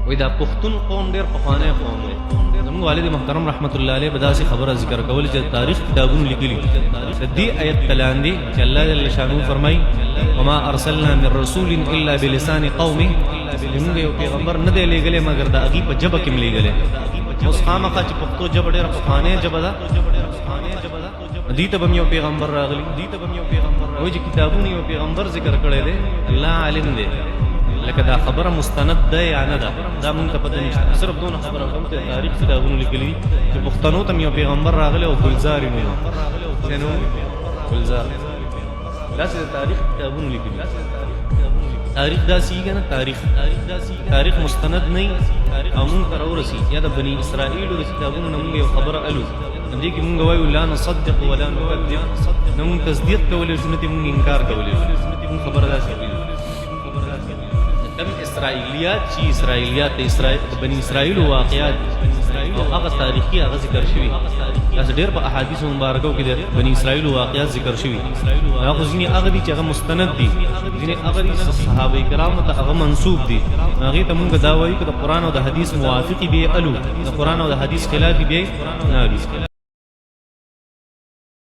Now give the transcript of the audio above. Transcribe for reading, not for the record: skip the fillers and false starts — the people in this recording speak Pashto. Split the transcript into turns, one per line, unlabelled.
وې دا پښتون قوم ډېر پخوانی قوم دی. زموږ والد محترم رحمت الله علیه به داسې خبره ذکر کول چې تاریخ کتابونو لیکلي د دې آیت کلاندې چې الله جل شانه فرمایي وما ارسلنا من رسول الا بلسان قومه، موږ یو پیغمبر نه دی لېږلی مګر د هغې په ژبه کې م لېږلی. اوس خامخا چې پښتو ژبه ډېره پخوانۍ ژبه ده، دې ته به م یو پیغمبر راغلی، وایي چې کتابونه یو پیغمبر ذکر کړی دی، الله عالم دی. لکه دا خبره مستند ده یا نه ده دا مونږ ته پته نشته. صرف دونه خبره کوم چې تاریخ کتابونو لیکلي چې پښتنو ته یو پیغمبر راغلی او ګلزار یې نوم ګلزار. داسې د تاریخ کتابونو لیکلي. تاریخ داسې یې که نه تاریخ مستند نه او مونږ ته راورسي یا د بني اسرائیلو د کتابونو نه مونږ یو خبره الو دې کې مونږ وایو لا نصدق ولا نکذب، نه مونږ تصدیق کولی شو نه دې مونږ انکار کولی شو. مونږ خبره داسې کوي کم اسرائیلیات چې اسرائیلیات د بني اسرائیل واقعات او هغه تاریخي هغه ذکر شوي. داسې ډېر په احادیثو مبارکو کې د بني اسرائیل واقعات ذکر شوي. هغه ځینې هغه دي چې هغه مستند دي، ځینې هغه دي چې صحابه کرامو ته هغه منسوب دي. هغې ته مونږ دا وایو که د قرآن او د حدیث موافقي بیا الو، د قرآن او د حدیث خلافي بیا نه الو.